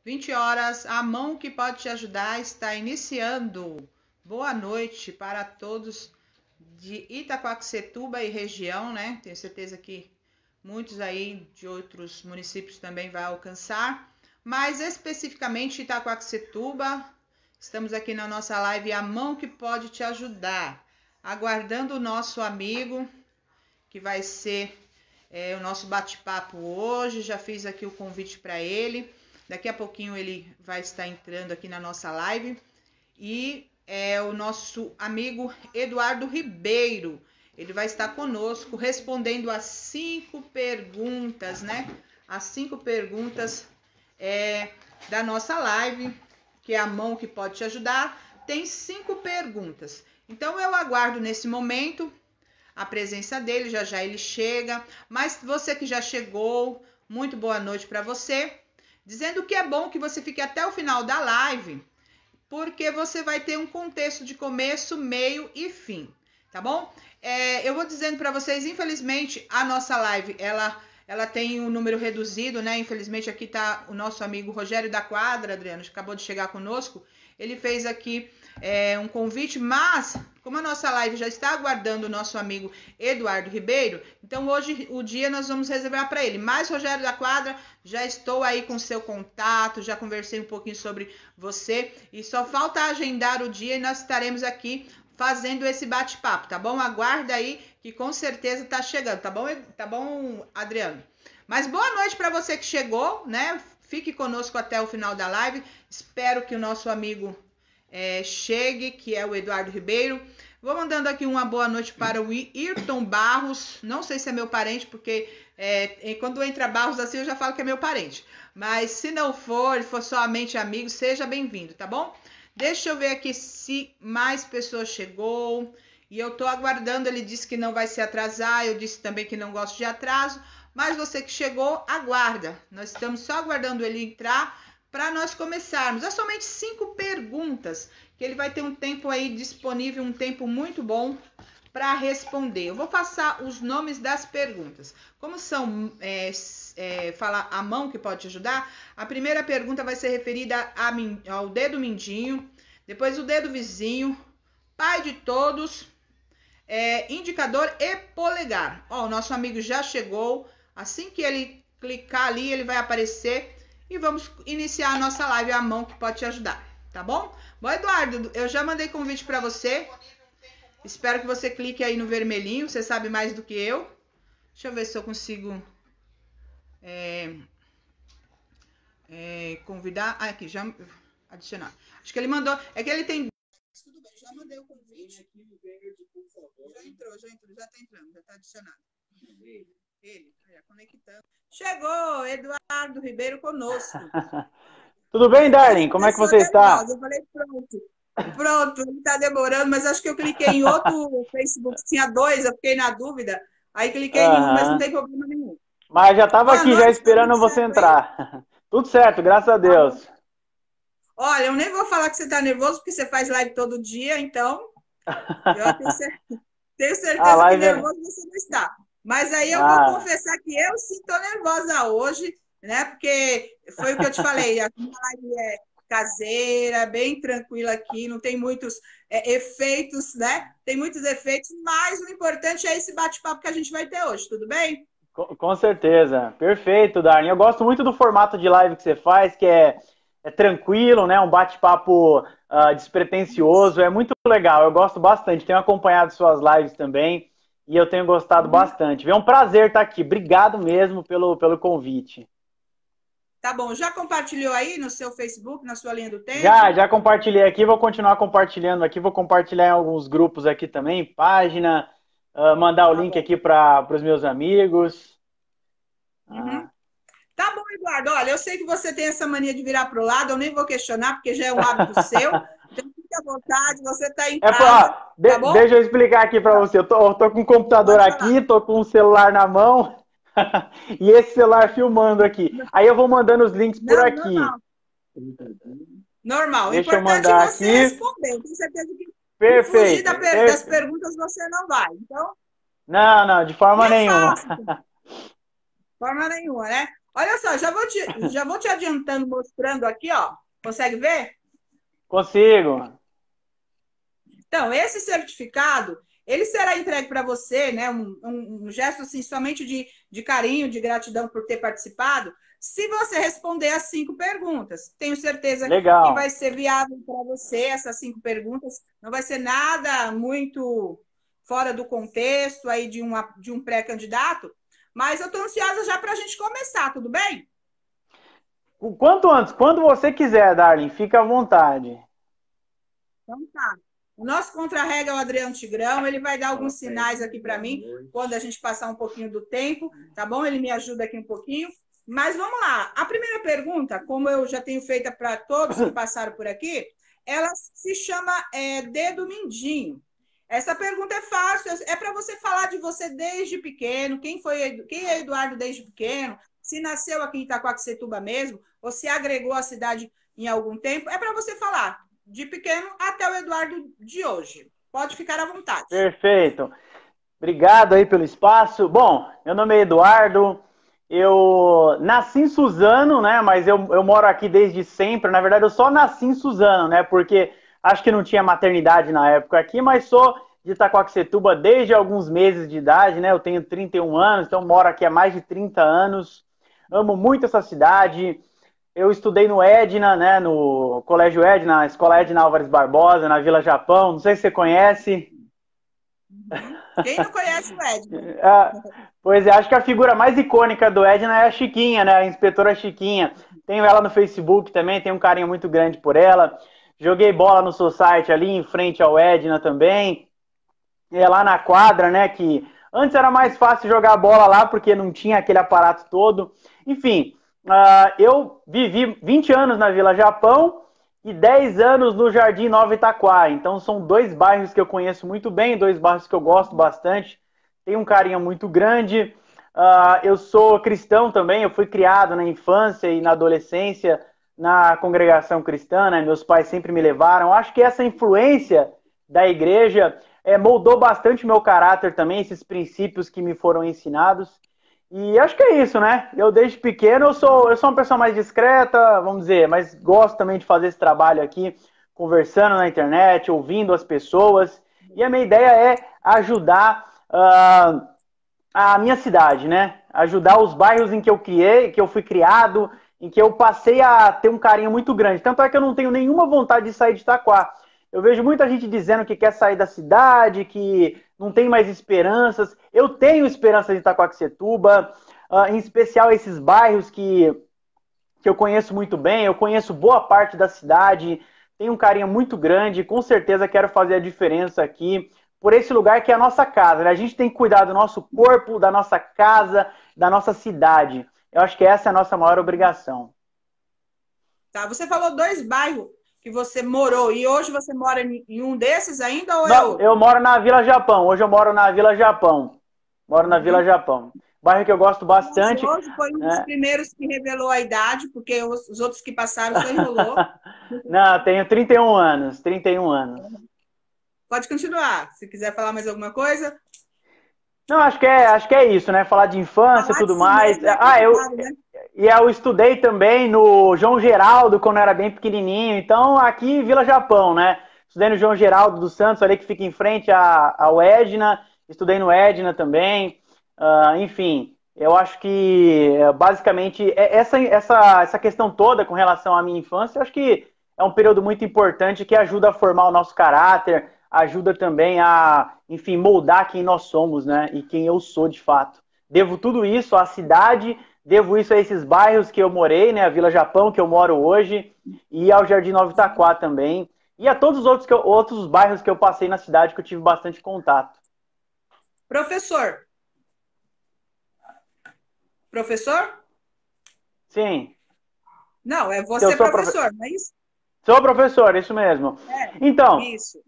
20 horas, a mão que pode te ajudar está iniciando. Boa noite para todos de Itaquaquecetuba e região, né? Tenho certeza que muitos aí de outros municípios também vai alcançar. Mas especificamente Itaquaquecetuba, estamos aqui na nossa live A Mão que Pode Te Ajudar. Aguardando o nosso amigo, que vai ser o nosso bate-papo hoje. Já fiz aqui o convite para ele. Daqui a pouquinho ele vai estar entrando aqui na nossa live. E é o nosso amigo Eduardo Ribeiro. Ele vai estar conosco respondendo as 5 perguntas, né? As 5 perguntas da nossa live, que é a mão que pode te ajudar. Tem 5 perguntas. Então eu aguardo nesse momento a presença dele, já já ele chega. Mas você que já chegou, muito boa noite para você. Dizendo que é bom que você fique até o final da live, porque você vai ter um contexto de começo, meio e fim, tá bom? Eu vou dizendo para vocês, infelizmente, a nossa live, ela tem um número reduzido, né? Infelizmente, aqui tá o nosso amigo Rogério da Quadra, Adriano, que acabou de chegar conosco. Ele fez aqui um convite, mas como a nossa live já está aguardando o nosso amigo Eduardo Ribeiro, então hoje o dia nós vamos reservar para ele. Mas, Rogério da Quadra, já estou aí com seu contato, já conversei um pouquinho sobre você e só falta agendar o dia e nós estaremos aqui fazendo esse bate-papo, tá bom? Aguarda aí que com certeza tá chegando, tá bom? Tá bom, Adriano? Mas boa noite para você que chegou, né? Fique conosco até o final da live. Espero que o nosso amigo chegue, que é o Eduardo Ribeiro. Vou mandando aqui uma boa noite para o Ayrton Barros. Não sei se é meu parente, porque quando entra Barros assim eu já falo que é meu parente. Mas se não for, for somente amigo, seja bem-vindo, tá bom? Deixa eu ver aqui se mais pessoas chegou. E eu tô aguardando, ele disse que não vai se atrasar, eu disse também que não gosto de atraso. Mas você que chegou, aguarda. Nós estamos só aguardando ele entrar para nós começarmos. É somente 5 perguntas, que ele vai ter um tempo aí disponível, um tempo muito bom para responder. Eu vou passar os nomes das perguntas. Como são, falar a mão que pode te ajudar, a primeira pergunta vai ser referida ao dedo mindinho, depois o dedo vizinho, pai de todos, indicador e polegar. Ó, o nosso amigo já chegou. Assim que ele clicar ali, ele vai aparecer e vamos iniciar a nossa live A Mão que Pode Te Ajudar, tá bom? Bom, Eduardo, eu já mandei convite para você. Espero que você clique aí no vermelhinho, você sabe mais do que eu. Deixa eu ver se eu consigo convidar. Ah, aqui, já adicionar. Acho que ele mandou, é que ele tem... Tudo bem, já mandei o convite. Já entrou, já tá entrando, já tá adicionado. Ele, conectando. Chegou, Eduardo Ribeiro conosco. Tudo bem, Darlene? Como é que você está? Eu falei, pronto, ele tá demorando, mas acho que eu cliquei em outro Facebook, tinha 2, eu fiquei na dúvida, aí cliquei em um, mas não tem problema nenhum. Mas já estava aqui, já esperando você entrar. Tudo certo, graças a Deus. Olha, eu nem vou falar que você tá nervoso, porque você faz live todo dia, então eu tenho certeza que nervoso você não está. Mas aí eu vou confessar que eu sim estou nervosa hoje, né? Porque foi o que eu te falei, a minha live é caseira, bem tranquila aqui, não tem muitos efeitos, né? Tem muitos efeitos, mas o importante é esse bate-papo que a gente vai ter hoje, tudo bem? Com certeza. Perfeito, Darlene. Eu gosto muito do formato de live que você faz, que é tranquilo, né? Um bate-papo despretensioso, é muito legal. Eu gosto bastante, tenho acompanhado suas lives também. E eu tenho gostado bastante. É um prazer estar aqui. Obrigado mesmo pelo convite. Tá bom. Já compartilhou aí no seu Facebook, na sua linha do tempo? Já compartilhei aqui. Vou continuar compartilhando aqui. Vou compartilhar em alguns grupos aqui também. Página. Mandar o link aqui para os meus amigos. Tá bom, Eduardo. Olha, eu sei que você tem essa mania de virar para o lado. Eu nem vou questionar, porque já é um hábito seu. Então, fique à vontade, você está em casa, tá bom? Deixa eu explicar aqui para você. Eu tô com o computador aqui, tô com o celular na mão e esse celular filmando aqui. Aí eu vou mandando os links por aqui. Normal. Deixa o importante eu mandar é você aqui. responder. Eu tenho certeza que fugir das perguntas você não vai. Então, não, de forma nenhuma. De forma nenhuma, né? Olha só, já vou te adiantando, mostrando aqui, ó. Consegue ver? Consigo. Então, esse certificado, ele será entregue para você, né? Um gesto assim, somente de carinho, de gratidão por ter participado, se você responder as 5 perguntas. Tenho certeza que vai Legal. ser viável para você essas 5 perguntas. Não vai ser nada muito fora do contexto aí de um pré-candidato, mas eu estou ansiosa já para a gente começar, tudo bem? O quanto antes, quando você quiser, Darling, fica à vontade. Então tá. O nosso contra-regra é o Adriano Tigrão, ele vai dar alguns sinais aqui para mim quando a gente passar um pouquinho do tempo, tá bom? Ele me ajuda aqui um pouquinho. Mas vamos lá. A primeira pergunta, como eu já tenho feita para todos que passaram por aqui, ela se chama Dedo Mindinho. Essa pergunta é fácil, é para você falar de você desde pequeno, quem é Eduardo desde pequeno, se nasceu aqui em Itaquaquecetuba mesmo, ou se agregou à cidade em algum tempo, é para você falar de pequeno até o Eduardo de hoje. Pode ficar à vontade. Perfeito. Obrigado aí pelo espaço. Bom, meu nome é Eduardo. Eu nasci em Suzano, né? Mas eu moro aqui desde sempre. Na verdade, eu só nasci em Suzano, né? Porque acho que não tinha maternidade na época aqui, mas sou de Itaquaquecetuba desde alguns meses de idade, né? Eu tenho 31 anos, então moro aqui há mais de 30 anos. Amo muito essa cidade. Eu estudei no Edna, né? No Colégio Edna, na Escola Edna Álvares Barbosa, na Vila Japão. Não sei se você conhece. Quem não conhece o Edna? Ah, pois é, acho que a figura mais icônica do Edna é a Chiquinha, né? A inspetora Chiquinha. Tenho ela no Facebook também, tenho um carinho muito grande por ela. Joguei bola no Society ali em frente ao Edna também. E lá na quadra, né? Que antes era mais fácil jogar bola lá porque não tinha aquele aparato todo. Enfim, eu vivi 20 anos na Vila Japão e 10 anos no Jardim Nova Itaquá. Então são 2 bairros que eu conheço muito bem, 2 bairros que eu gosto bastante. Tenho um carinho muito grande. Eu sou cristão também, eu fui criado na infância e na adolescência na congregação cristã, né? Meus pais sempre me levaram. Acho que essa influência da igreja moldou bastante meu caráter também, esses princípios que me foram ensinados. E acho que é isso, né? Eu desde pequeno eu sou uma pessoa mais discreta, vamos dizer, mas gosto também de fazer esse trabalho aqui, conversando na internet, ouvindo as pessoas. E a minha ideia é ajudar a minha cidade, né? Ajudar os bairros em que eu criei, que eu fui criado, em que eu passei a ter um carinho muito grande. Tanto é que eu não tenho nenhuma vontade de sair de Itaquá. Eu vejo muita gente dizendo que quer sair da cidade, que não tem mais esperanças. Eu tenho esperança de Itaquaquecetuba, em especial esses bairros que eu conheço muito bem. Eu conheço boa parte da cidade, tenho um carinho muito grande. Com certeza quero fazer a diferença aqui, por esse lugar que é a nossa casa, né? A gente tem que cuidar do nosso corpo, da nossa casa, da nossa cidade. Eu acho que essa é a nossa maior obrigação. Tá, você falou 2 bairros que você morou e hoje você mora em um desses ainda ou é Não, outro? eu moro na Vila Japão. Hoje eu moro na Vila Japão. Moro na Vila Japão. Bairro que eu gosto Mas bastante. hoje foi um dos Né? primeiros que revelou a idade, porque os outros que passaram só enrolou. Não, tenho 31 anos. 31 anos. Pode continuar. Se quiser falar mais alguma coisa. Não, acho que é isso, né? Falar de infância e Falar de tudo si mais. mesmo é complicado, né? Eu estudei também no João Geraldo quando eu era bem pequenininho. Então, aqui Vila Japão, né? Estudei no João Geraldo dos Santos, ali que fica em frente ao Edna. Estudei no Edna também. Enfim, eu acho que basicamente essa questão toda com relação à minha infância, eu acho que é um período muito importante que ajuda a formar o nosso caráter, ajuda também a, enfim, moldar quem nós somos, né? E quem eu sou de fato. Devo tudo isso à cidade, devo isso a esses bairros que eu morei, né? A Vila Japão, que eu moro hoje, e ao Jardim Nova Itaquá também. E a todos os outros bairros que eu passei na cidade que eu tive bastante contato. Professor. Professor? Sim. Não, é você professor, não é isso? Sou professor, isso mesmo. Então, isso.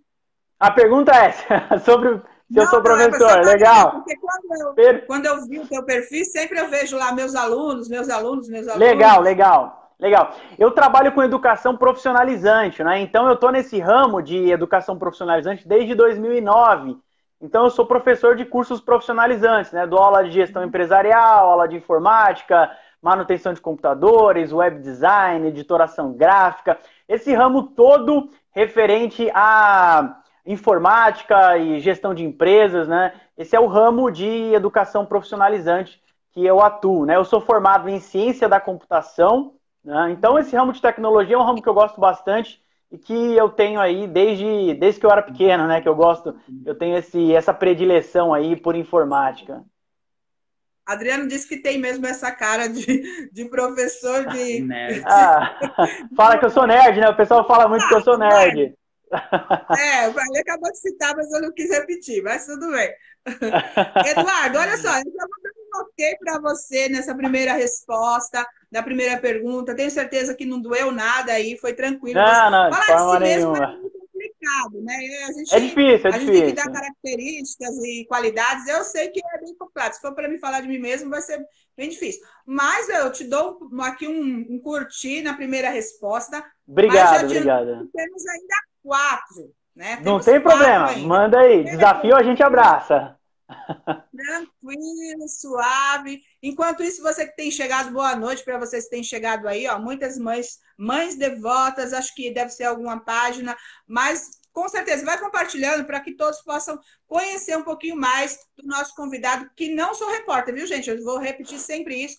A pergunta é sobre se eu sou professor. Legal. Porque quando eu vi o teu perfil, sempre eu vejo lá meus alunos. Legal. Eu trabalho com educação profissionalizante, né? Então eu estou nesse ramo de educação profissionalizante desde 2009. Então eu sou professor de cursos profissionalizantes, né? Dou aula de gestão empresarial, aula de informática, manutenção de computadores, web design, editoração gráfica, esse ramo todo referente à informática e gestão de empresas, né? Esse é o ramo de educação profissionalizante que eu atuo, né? Eu sou formado em ciência da computação, né? Então esse ramo de tecnologia é um ramo que eu gosto bastante e que eu tenho aí desde que eu era pequeno, né? Que eu tenho essa predileção aí por informática. Adriano disse que tem mesmo essa cara de professor de... Fala que eu sou nerd, né? O pessoal fala muito que eu sou nerd. Ele acabou de citar, mas eu não quis repetir, mas tudo bem. Eduardo, olha só, eu já vou dar um ok para você nessa primeira resposta, da primeira pergunta. Tenho certeza que não doeu nada aí, foi tranquilo. Não, falar de si mesmo é muito complicado, né? É difícil. A gente tem que dar características e qualidades. Eu sei que é bem complicado. Se for para me falar de mim mesmo, vai ser bem difícil. Mas eu te dou aqui um curtir na primeira resposta. Obrigado. Temos ainda 4, né? Não tem problema, manda aí. Desafio a gente abraça. Tranquilo, suave. Enquanto isso, você que tem chegado, boa noite para vocês que têm chegado aí, ó, muitas mães devotas, acho que deve ser alguma página, mas com certeza vai compartilhando para que todos possam conhecer um pouquinho mais do nosso convidado, que não sou repórter, viu, gente? Eu vou repetir sempre isso,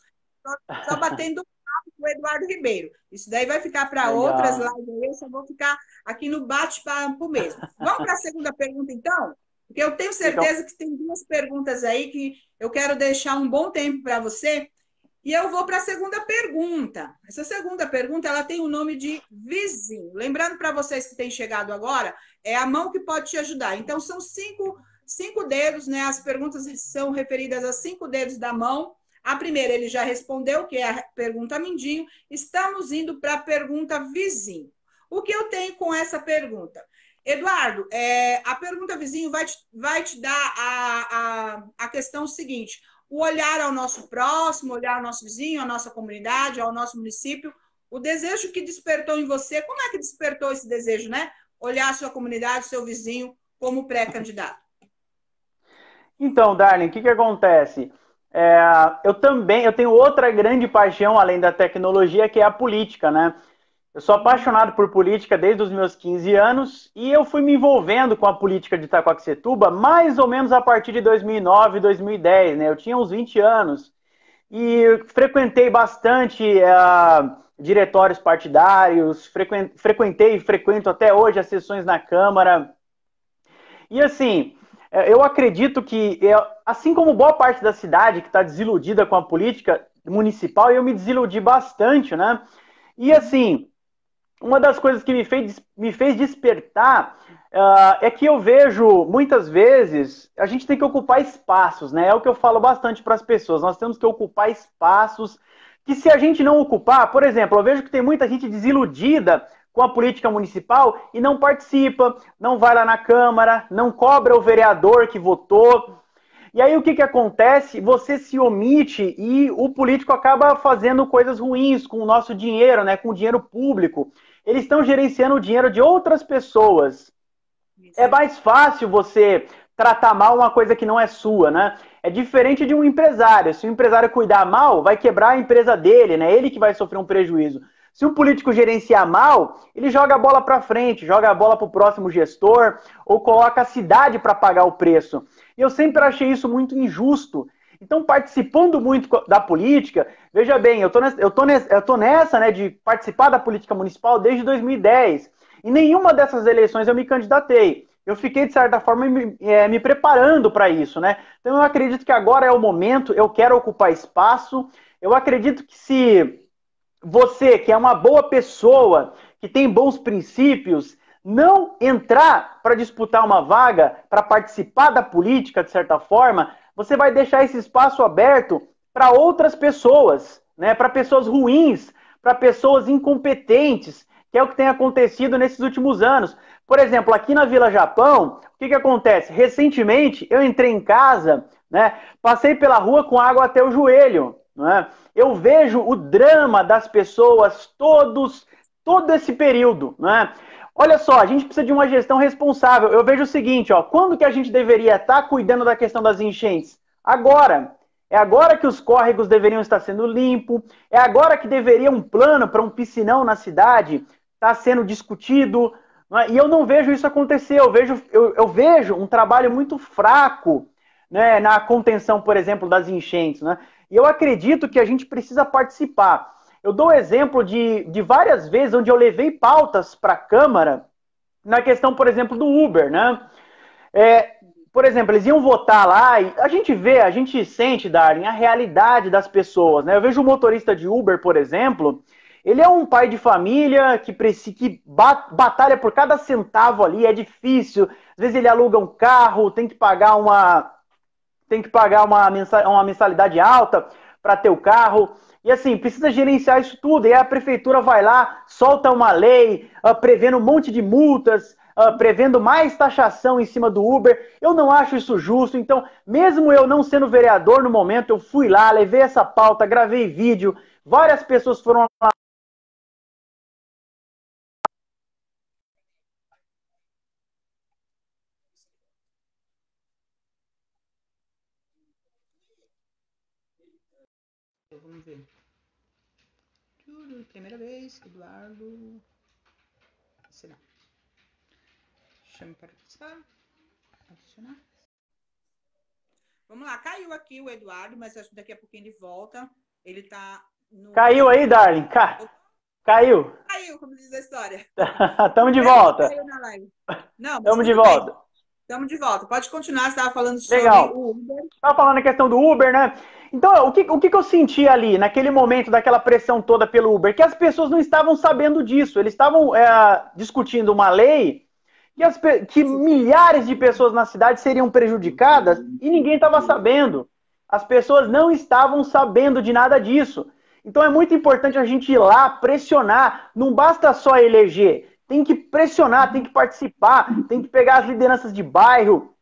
só batendo papo com o Eduardo Ribeiro. Isso daí vai ficar para outras lives, eu só vou ficar aqui no bate-papo mesmo. Vamos para a segunda pergunta, então? Porque eu tenho certeza que tem 2 perguntas aí que eu quero deixar um bom tempo para você. E eu vou para a segunda pergunta. Essa segunda pergunta ela tem o nome de vizinho. Lembrando para vocês que têm chegado agora, é a mão que pode te ajudar. Então, são 5 dedos, né? As perguntas são referidas a 5 dedos da mão. A primeira ele já respondeu, que é a pergunta Mindinho. Estamos indo para a pergunta vizinho. O que eu tenho com essa pergunta? Eduardo, a pergunta vizinho vai te dar a questão seguinte: o olhar ao nosso próximo, olhar ao nosso vizinho, à nossa comunidade, ao nosso município, o desejo que despertou em você, como é que despertou esse desejo, né? Olhar a sua comunidade, o seu vizinho como pré-candidato. Então, Darlene, o que acontece? Eu tenho outra grande paixão, além da tecnologia, que é a política, né? Eu sou apaixonado por política desde os meus 15 anos e eu fui me envolvendo com a política de Itaquaquecetuba mais ou menos a partir de 2009, 2010, né? Eu tinha uns 20 anos e frequentei bastante diretórios partidários, frequentei e frequento até hoje as sessões na Câmara. E assim, eu acredito que, assim como boa parte da cidade que está desiludida com a política municipal, eu me desiludi bastante, né? E assim, uma das coisas que me fez despertar é que eu vejo, muitas vezes, a gente tem que ocupar espaços, né? É o que eu falo bastante para as pessoas. Nós temos que ocupar espaços que, se a gente não ocupar, por exemplo, eu vejo que tem muita gente desiludida com a política municipal e não participa, não vai lá na Câmara, não cobra o vereador que votou. E aí o que acontece? Você se omite e o político acaba fazendo coisas ruins com o nosso dinheiro, né? Com o dinheiro público. Eles estão gerenciando o dinheiro de outras pessoas. Isso. É mais fácil você tratar mal uma coisa que não é sua, né? É diferente de um empresário. Se o empresário cuidar mal, vai quebrar a empresa dele, né? Ele que vai sofrer um prejuízo. Se o político gerenciar mal, ele joga a bola para frente, joga a bola para o próximo gestor ou coloca a cidade para pagar o preço. E eu sempre achei isso muito injusto. Então, participando muito da política, veja bem, eu tô nessa, né, de participar da política municipal desde 2010. Em nenhuma dessas eleições eu me candidatei. Eu fiquei, de certa forma, me preparando para isso, né? Então, eu acredito que agora é o momento, eu quero ocupar espaço. Eu acredito que se você, que é uma boa pessoa, que tem bons princípios, não entrar para disputar uma vaga, para participar da política, de certa forma, você vai deixar esse espaço aberto para outras pessoas, né? Para pessoas ruins, para pessoas incompetentes, que é o que tem acontecido nesses últimos anos. Por exemplo, aqui na Vila Japão, o que acontece? Recentemente, eu entrei em casa, né? Passei pela rua com água até o joelho, né? Eu vejo o drama das pessoas todo esse período, né? Olha só, a gente precisa de uma gestão responsável. Eu vejo o seguinte, ó, quando que a gente deveria estar cuidando da questão das enchentes? Agora. É agora que os córregos deveriam estar sendo limpos, é agora que deveria um plano para um piscinão na cidade estar sendo discutido, né? E eu não vejo isso acontecer, eu vejo um trabalho muito fraco, né, na contenção, por exemplo, das enchentes, né? E eu acredito que a gente precisa participar. Eu dou exemplo de várias vezes onde eu levei pautas para a Câmara na questão, por exemplo, do Uber, né? Por exemplo, eles iam votar lá e a gente sente, Darling, a realidade das pessoas, né? Eu vejo o motorista de Uber, por exemplo, ele é um pai de família que batalha por cada centavo ali, é difícil. Às vezes ele aluga um carro, tem que pagar uma mensalidade alta para ter o carro. E assim, precisa gerenciar isso tudo. E aí a prefeitura vai lá, solta uma lei, prevendo um monte de multas, prevendo mais taxação em cima do Uber. Eu não acho isso justo. Então, mesmo eu não sendo vereador no momento, eu fui lá, levei essa pauta, gravei vídeo. Várias pessoas foram lá. Vamos ver. Primeira vez, Eduardo. Sei não. Chame para participar. Adicionar. Vamos lá, caiu aqui o Eduardo, mas acho que daqui a pouquinho ele volta. Ele tá no. Caiu aí, Darling? Caiu. Caiu, como diz a história. Tamo de volta. Caiu na live. Não, Tamo de volta. Estamos de volta. Pode continuar, você estava falando sobre o Uber. Estava falando a questão do Uber, né? Então, o que eu senti ali, naquele momento daquela pressão toda pelo Uber? Que as pessoas não estavam sabendo disso. Eles estavam discutindo uma lei que milhares de pessoas na cidade seriam prejudicadas e ninguém estava sabendo. As pessoas não estavam sabendo de nada disso. Então é muito importante a gente ir lá, pressionar. Não basta só eleger. Tem que pressionar, tem que participar, tem que pegar as lideranças de bairro,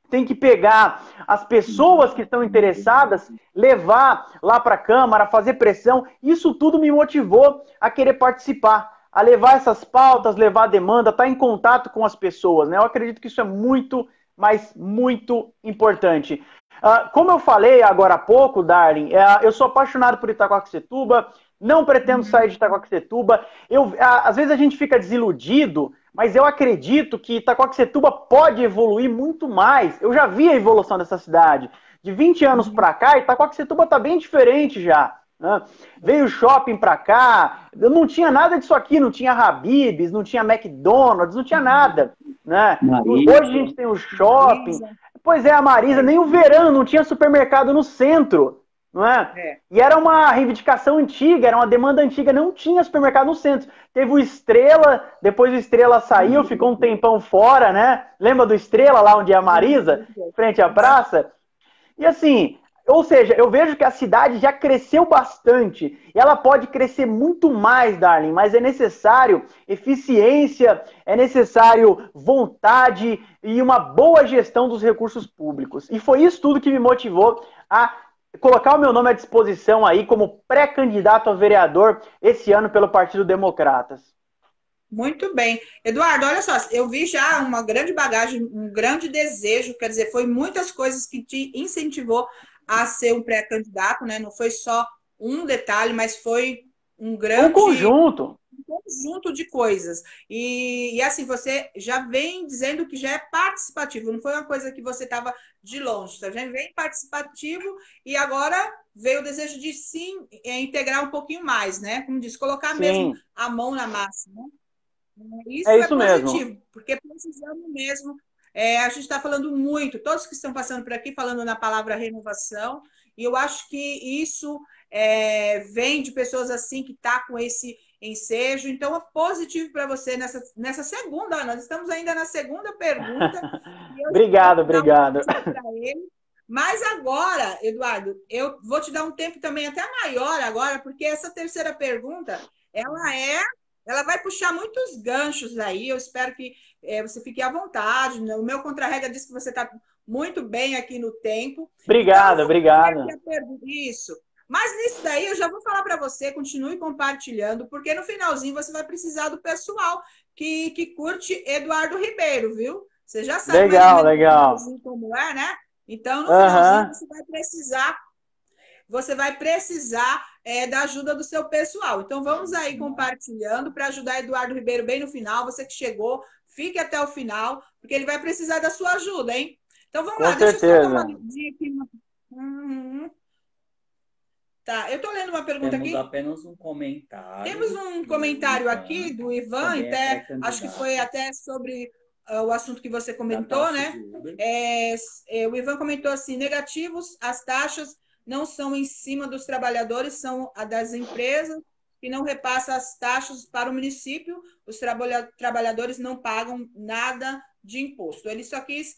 tem que pegar as pessoas que estão interessadas, levar lá para a Câmara, fazer pressão. Isso tudo me motivou a querer participar, a levar essas pautas, levar a demanda, estar em contato com as pessoas, né? Eu acredito que isso é muito, mas muito importante. Como eu falei agora há pouco, Darling, eu sou apaixonado por Itaquaquecetuba, não pretendo sair de Itaquaquecetuba. Às vezes a gente fica desiludido, mas eu acredito que Itaquaquecetuba pode evoluir muito mais. Eu já vi a evolução dessa cidade. De 20 anos para cá, Itaquaquecetuba está bem diferente já. Né? Veio o shopping para cá, não tinha nada disso aqui, não tinha Habib's, não tinha McDonald's, não tinha nada. Né? Hoje a gente tem o shopping. Pois é, a Marisa, nem o verão, não tinha supermercado no centro. Não é? E era uma reivindicação antiga, era uma demanda antiga, não tinha supermercado no centro. Teve o Estrela, depois o Estrela saiu, ficou um tempão fora, né? Lembra do Estrela, lá onde é a Marisa, frente à praça? E assim, ou seja, eu vejo que a cidade já cresceu bastante. E ela pode crescer muito mais, Darling, mas é necessário eficiência, é necessário vontade e uma boa gestão dos recursos públicos. E foi isso tudo que me motivou a colocar o meu nome à disposição aí como pré-candidato a vereador esse ano pelo Partido Democratas. Muito bem. Eduardo, olha só, eu vi já uma grande bagagem, um grande desejo, quer dizer, foi muitas coisas que te incentivou a ser um pré-candidato, né? Não foi só um detalhe, mas foi um grande... Um conjunto de coisas. E assim, você já vem dizendo que já é participativo, não foi uma coisa que você estava de longe, tá? Já vem participativo e agora veio o desejo de sim integrar um pouquinho mais, né? Como diz, colocar mesmo a mão na massa, né? Isso é positivo, mesmo. Porque precisamos mesmo. A gente está falando muito, todos que estão passando por aqui falando na palavra renovação, e eu acho que isso vem de pessoas assim que estão com esse ensejo. Então, é positivo para você nessa segunda. Nós estamos ainda na segunda pergunta. Obrigado. Mas agora, Eduardo, eu vou te dar um tempo também até maior agora, porque essa terceira pergunta, ela vai puxar muitos ganchos aí. Eu espero que você fique à vontade. O meu contra-regra diz que você está muito bem aqui no tempo. Obrigado. Isso. Mas nisso daí eu já vou falar para você, continue compartilhando, porque no finalzinho você vai precisar do pessoal que curte Eduardo Ribeiro, viu? Você já sabe legal. como é, né? Então, no finalzinho você vai precisar você vai precisar da ajuda do seu pessoal. Então, vamos aí compartilhando para ajudar Eduardo Ribeiro bem no final. Você que chegou, fique até o final, porque ele vai precisar da sua ajuda, hein? Então, vamos lá. certeza. Deixa eu só dar uma lidinha aqui. Tá, eu estou lendo uma pergunta aqui. Temos apenas um comentário. Temos um comentário aqui do Ivan, até, acho que foi até sobre o assunto que você comentou, né? O Ivan comentou assim, negativos, as taxas não são em cima dos trabalhadores, são a das empresas que não repassam as taxas para o município, os trabalhadores não pagam nada de imposto. Ele só quis...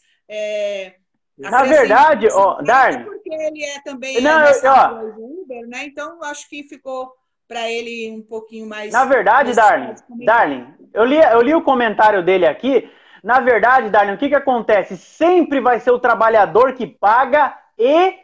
Na verdade, Darlene... Porque ele é também Uber, né? Então, acho que ficou para ele um pouquinho mais... Na verdade, Darlene, eu li o comentário dele aqui. Na verdade, Darlene, o que acontece? Sempre vai ser o trabalhador que paga e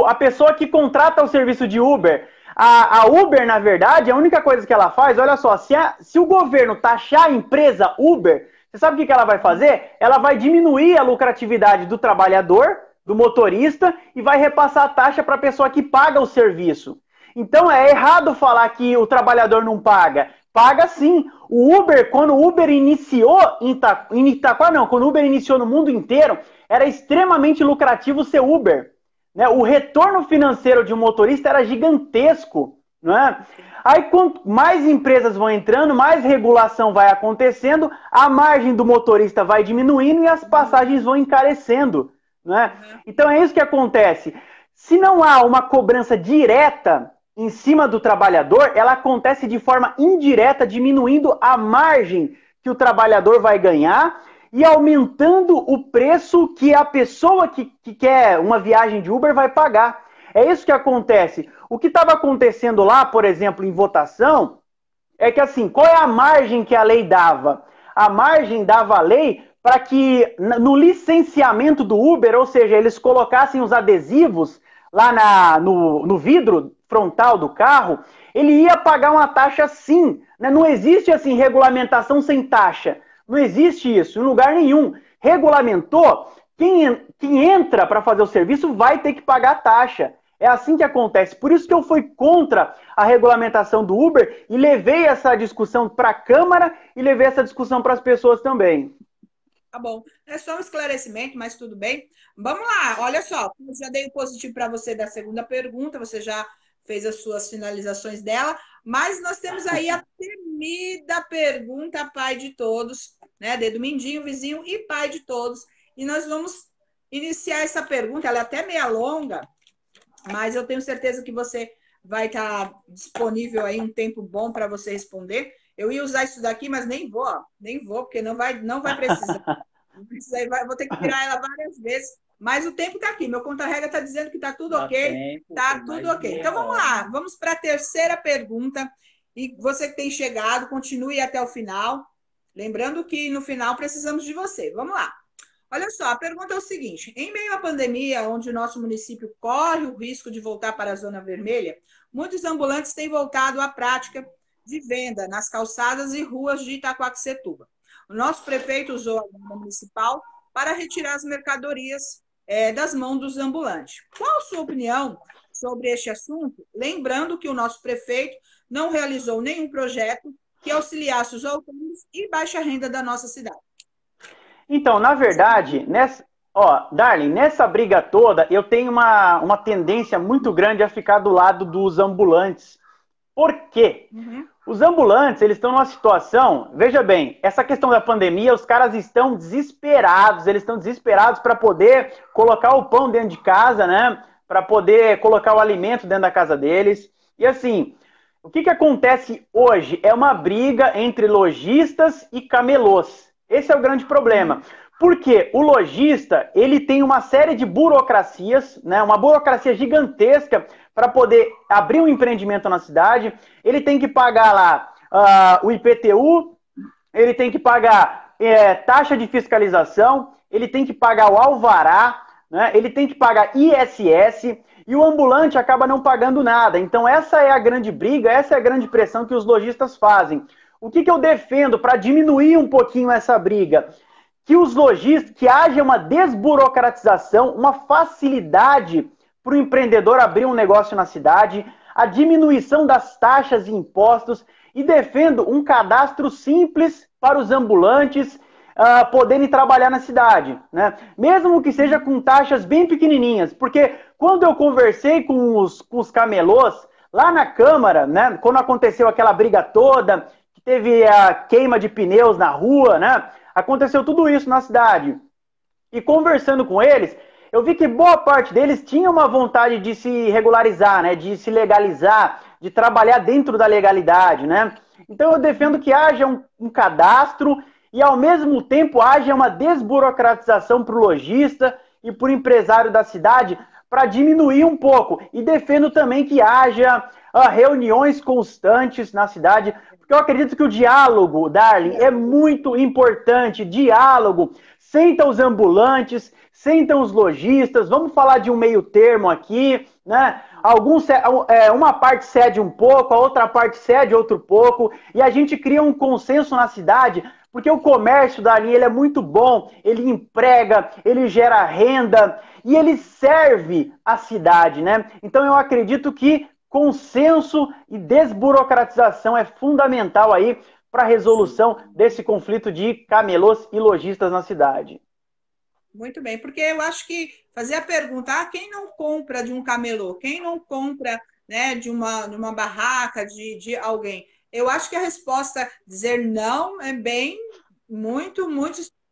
a pessoa que contrata o serviço de Uber. A Uber, na verdade, a única coisa que ela faz, olha só, se o governo taxar a empresa Uber... Você sabe o que ela vai fazer? Ela vai diminuir a lucratividade do trabalhador, do motorista, e vai repassar a taxa para a pessoa que paga o serviço. Então é errado falar que o trabalhador não paga. Paga sim. O Uber, quando o Uber iniciou em Itaquá, não, quando o Uber iniciou no mundo inteiro, era extremamente lucrativo ser Uber. Né? O retorno financeiro de um motorista era gigantesco. Não é? Aí, quanto mais empresas vão entrando, mais regulação vai acontecendo, a margem do motorista vai diminuindo e as passagens vão encarecendo. Né? Então, é isso que acontece. Se não há uma cobrança direta em cima do trabalhador, ela acontece de forma indireta, diminuindo a margem que o trabalhador vai ganhar e aumentando o preço que a pessoa que quer uma viagem de Uber vai pagar. É isso que acontece. O que estava acontecendo lá, por exemplo, em votação, é que assim, qual é a margem que a lei dava? A margem dava a lei para que no licenciamento do Uber, ou seja, eles colocassem os adesivos lá no vidro frontal do carro, ele ia pagar uma taxa sim. Né? Não existe assim regulamentação sem taxa. Não existe isso em lugar nenhum. Regulamentou, quem entra para fazer o serviço vai ter que pagar taxa. É assim que acontece. Por isso que eu fui contra a regulamentação do Uber e levei essa discussão para a Câmara e levei essa discussão para as pessoas também. Tá bom. É só um esclarecimento, mas tudo bem. Vamos lá. Olha só, eu já dei o positivo para você da segunda pergunta, você já fez as suas finalizações dela, mas nós temos aí a temida pergunta pai de todos, né? Dedo mindinho, vizinho e pai de todos. E nós vamos iniciar essa pergunta, ela é até meia longa, mas eu tenho certeza que você vai estar disponível aí um tempo bom para você responder. Eu ia usar isso daqui, mas nem vou, porque não vai precisar. Vou ter que tirar ela várias vezes. Mas o tempo está aqui. Meu contra-regra está dizendo que está tudo ok. Está tudo ok. Então vamos lá. Vamos para a terceira pergunta. E você que tem chegado, continue até o final. Lembrando que no final precisamos de você. Vamos lá. Olha só, a pergunta é o seguinte: em meio à pandemia, onde o nosso município corre o risco de voltar para a zona vermelha, muitos ambulantes têm voltado à prática de venda nas calçadas e ruas de Itaquaquecetuba. O nosso prefeito usou a guarda municipal para retirar as mercadorias das mãos dos ambulantes. Qual a sua opinião sobre este assunto? Lembrando que o nosso prefeito não realizou nenhum projeto que auxiliasse os autônomos e baixa renda da nossa cidade. Então, na verdade, Darlene, nessa briga toda, eu tenho uma tendência muito grande a ficar do lado dos ambulantes. Por quê? Os ambulantes, eles estão numa situação, veja bem, essa questão da pandemia, os caras estão desesperados, eles estão desesperados para poder colocar o pão dentro de casa, né? Para poder colocar o alimento dentro da casa deles. E assim, o que acontece hoje é uma briga entre lojistas e camelôs. Esse é o grande problema. Porque o lojista, ele tem uma série de burocracias, né? Uma burocracia gigantesca para poder abrir um empreendimento na cidade. Ele tem que pagar lá o IPTU, ele tem que pagar taxa de fiscalização, ele tem que pagar o alvará, né? Ele tem que pagar ISS, e o ambulante acaba não pagando nada. Então essa é a grande briga, essa é a grande pressão que os lojistas fazem. O que eu defendo para diminuir um pouquinho essa briga? Que os lojistas, que haja uma desburocratização, uma facilidade para o empreendedor abrir um negócio na cidade, a diminuição das taxas e impostos e defendo um cadastro simples para os ambulantes poderem trabalhar na cidade, né? Mesmo que seja com taxas bem pequenininhas, porque quando eu conversei com os camelôs lá na Câmara, né, quando aconteceu aquela briga toda, que teve a queima de pneus na rua, né, aconteceu tudo isso na cidade. E conversando com eles, eu vi que boa parte deles tinha uma vontade de se regularizar, né, de se legalizar, de trabalhar dentro da legalidade, né? Então eu defendo que haja um cadastro e ao mesmo tempo haja uma desburocratização para o lojista e para o empresário da cidade para diminuir um pouco. E defendo também que haja reuniões constantes na cidade, porque eu acredito que o diálogo, Darling, é muito importante. Diálogo. Sentam os ambulantes, sentam os lojistas, vamos falar de um meio termo aqui, né? Uma parte cede um pouco, a outra parte cede outro pouco, e a gente cria um consenso na cidade, porque o comércio, Darling, ele é muito bom, ele emprega, ele gera renda, e ele serve a cidade, né? Então eu acredito que consenso e desburocratização é fundamental aí para a resolução desse conflito de camelôs e lojistas na cidade. Muito bem, porque eu acho que fazer a pergunta, quem não compra de um camelô? Quem não compra, né, de uma barraca, de alguém? Eu acho que a resposta dizer não é bem, muito,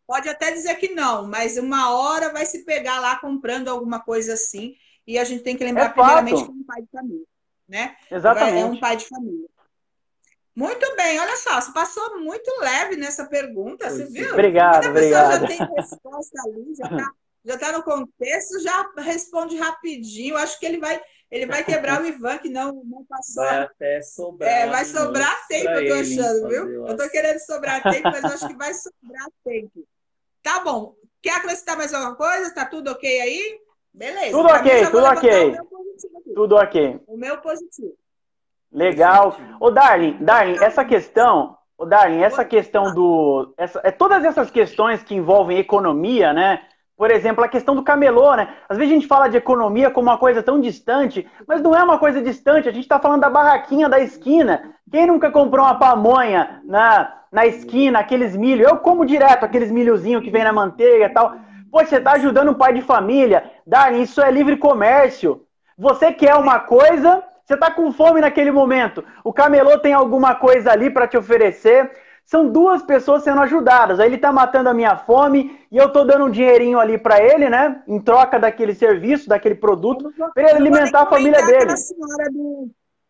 pode até dizer que não, mas uma hora vai se pegar lá comprando alguma coisa assim, e a gente tem que lembrar primeiramente que é um pai de família, né? Exatamente. É um pai de família. Muito bem, olha só, você passou muito leve nessa pergunta, você viu? Obrigado, Quando a pessoa obrigado. já tem resposta ali, já tá no contexto, já responde rapidinho. Acho que ele vai quebrar o Ivan, que não passou. Vai até sobrar. Vai sobrar tempo, eu tô achando, viu? Eu tô querendo sobrar tempo, mas eu acho que vai sobrar tempo. Tá bom. Quer acrescentar mais alguma coisa? Tá tudo ok aí? Beleza. Tudo ok, tudo ok. Tudo ok. O meu positivo. Legal. Ô, Darling, essa questão todas essas questões que envolvem economia, né? Por exemplo, a questão do camelô, né? Às vezes a gente fala de economia como uma coisa tão distante, mas não é uma coisa distante. A gente está falando da barraquinha da esquina. Quem nunca comprou uma pamonha na esquina, aqueles milho? Eu como direto aqueles milhozinhos que vem na manteiga e tal. Pô, você está ajudando um pai de família. Darling, isso é livre comércio. Você quer uma coisa... Você está com fome naquele momento, o camelô tem alguma coisa ali para te oferecer, são duas pessoas sendo ajudadas. Aí ele está matando a minha fome e eu estou dando um dinheirinho ali para ele, né? Em troca daquele serviço, daquele produto, para ele alimentar a família dele.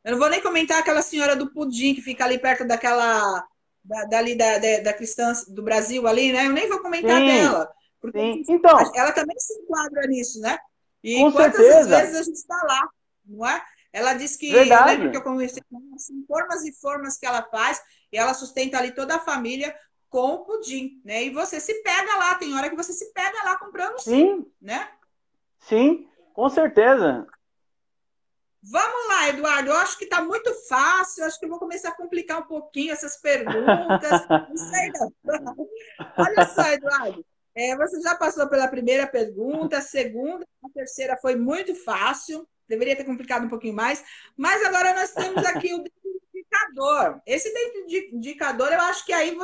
Eu não vou nem comentar aquela senhora do pudim que fica ali perto daquela... da cristã do Brasil ali, né? Eu nem vou comentar dela. Porque então, ela também se enquadra nisso, né? E com quantas certeza. vezes a gente está lá, não é? Ela disse que, Verdade. eu lembro que eu conversei com ela, assim, formas e formas que ela faz, e ela sustenta ali toda a família com o pudim, né? E você se pega lá, tem hora que você se pega lá comprando sim, né? Sim, com certeza. Vamos lá, Eduardo, eu acho que está muito fácil, eu acho que eu vou começar a complicar um pouquinho essas perguntas, não sei não. Olha só, Eduardo, você já passou pela primeira pergunta, a segunda, a terceira foi muito fácil, deveria ter complicado um pouquinho mais, mas agora nós temos aqui o indicador. Esse indicador, eu acho que aí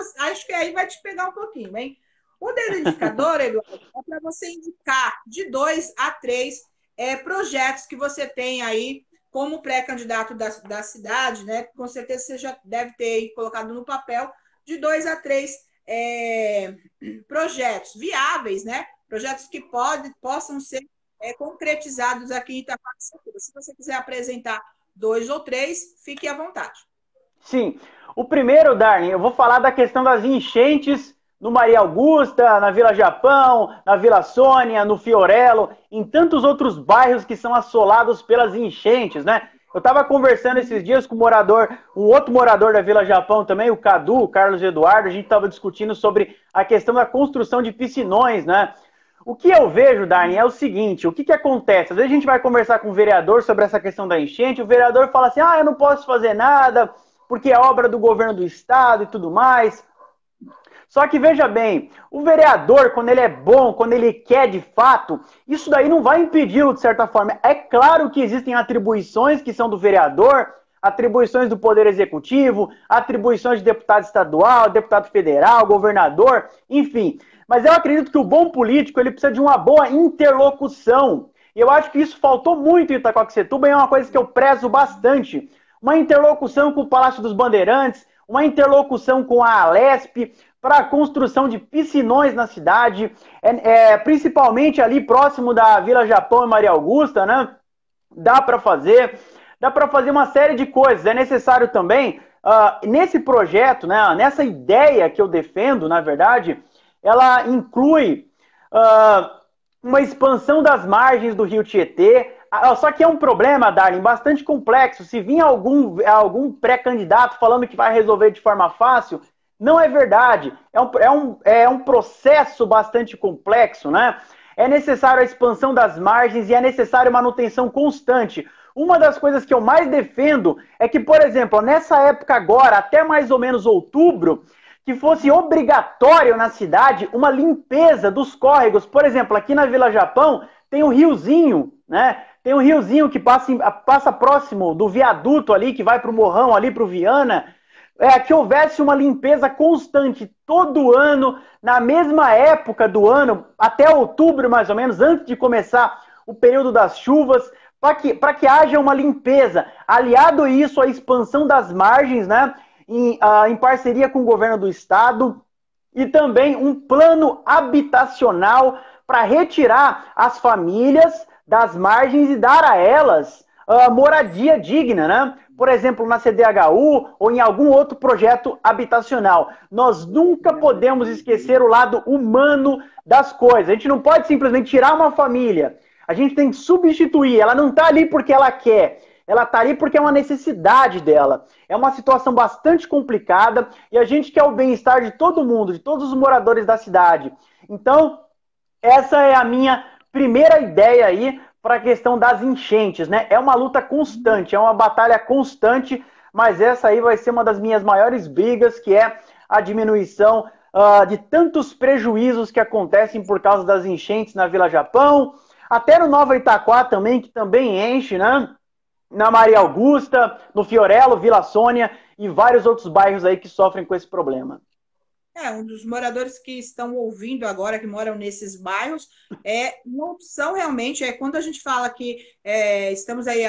vai te pegar um pouquinho, hein? O dedo indicador, Eduardo, é para você indicar de 2 a 3 projetos que você tem aí como pré-candidato da cidade, né? Com certeza você já deve ter aí colocado no papel de 2 a 3 projetos viáveis, né? Projetos que possam ser concretizados aqui em Itaquaquecetuba. Se você quiser apresentar 2 ou 3, fique à vontade. Sim. O primeiro, Darling, eu vou falar da questão das enchentes no Maria Augusta, na Vila Japão, na Vila Sônia, no Fiorello, em tantos outros bairros que são assolados pelas enchentes, né? Eu estava conversando esses dias com um outro morador da Vila Japão também, o Cadu, o Carlos Eduardo, a gente estava discutindo sobre a questão da construção de piscinões, né? O que eu vejo, Darling, é o seguinte, o que acontece? Às vezes a gente vai conversar com o vereador sobre essa questão da enchente, o vereador fala assim, eu não posso fazer nada, porque é obra do governo do estado e tudo mais. Só que veja bem, o vereador, quando ele é bom, quando ele quer de fato, isso daí não vai impedi-lo de certa forma. É claro que existem atribuições que são do vereador, atribuições do Poder Executivo, atribuições de deputado estadual, deputado federal, governador, enfim. Mas eu acredito que o bom político ele precisa de uma boa interlocução. E eu acho que isso faltou muito em Itaquaquecetuba e é uma coisa que eu prezo bastante. Uma interlocução com o Palácio dos Bandeirantes, uma interlocução com a Alesp, para a construção de piscinões na cidade, principalmente ali próximo da Vila Japão e Maria Augusta, né? Dá para fazer uma série de coisas. É necessário também, nesse projeto, né, nessa ideia que eu defendo, na verdade, ela inclui uma expansão das margens do Rio Tietê. Só que é um problema, Darlene, bastante complexo. Se vir algum pré-candidato falando que vai resolver de forma fácil, não é verdade. É um processo bastante complexo, né? É necessário a expansão das margens e é necessário manutenção constante. Uma das coisas que eu mais defendo é que, por exemplo, nessa época agora, até mais ou menos outubro, que fosse obrigatório na cidade uma limpeza dos córregos. Por exemplo, aqui na Vila Japão tem um riozinho, né? Tem um riozinho que passa próximo do viaduto ali, que vai para o Morrão, ali para o Viana. Que houvesse uma limpeza constante todo ano, na mesma época do ano, até outubro mais ou menos, antes de começar o período das chuvas, para que haja uma limpeza. Aliado isso à expansão das margens, né, em parceria com o governo do estado, e também um plano habitacional para retirar as famílias das margens e dar a elas moradia digna, né? Por exemplo, na CDHU ou em algum outro projeto habitacional. Nós nunca podemos esquecer o lado humano das coisas. A gente não pode simplesmente tirar uma família. A gente tem que substituir. Ela não está ali porque ela quer. Ela está ali porque é uma necessidade dela. É uma situação bastante complicada e a gente quer o bem-estar de todo mundo, de todos os moradores da cidade. Então, essa é a minha primeira ideia aí para a questão das enchentes, né? É uma luta constante, é uma batalha constante, mas essa aí vai ser uma das minhas maiores brigas, que é a diminuição de tantos prejuízos que acontecem por causa das enchentes na Vila Japão, até no Nova Itaquá também, que também enche, né? Na Maria Augusta, no Fiorello, Vila Sônia e vários outros bairros aí que sofrem com esse problema. Um dos moradores que estão ouvindo agora, que moram nesses bairros, é uma opção realmente, quando a gente fala que estamos aí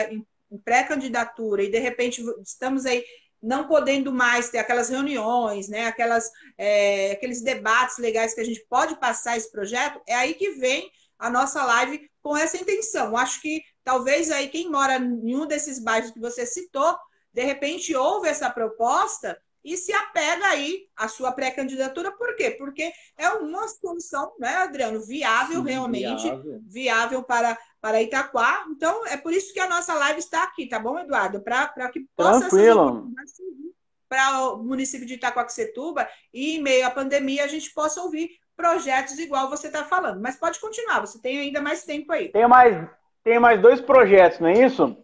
em pré-candidatura e de repente estamos aí não podendo mais ter aquelas reuniões, né, aqueles debates legais que a gente pode passar esse projeto, é aí que vem a nossa live com essa intenção. Acho que talvez aí quem mora em um desses bairros que você citou, de repente ouve essa proposta e se apega aí à sua pré-candidatura. Por quê? Porque é uma solução, né, Adriano, viável. Sim, realmente, viável para Itaquá. Então, é por isso que a nossa live está aqui, tá bom, Eduardo? Para que possa servir para o município de Itaquaquecetuba e, em meio à pandemia, a gente possa ouvir projetos igual você está falando. Mas pode continuar, você tem ainda mais tempo aí. Tem mais 2 projetos, não é isso?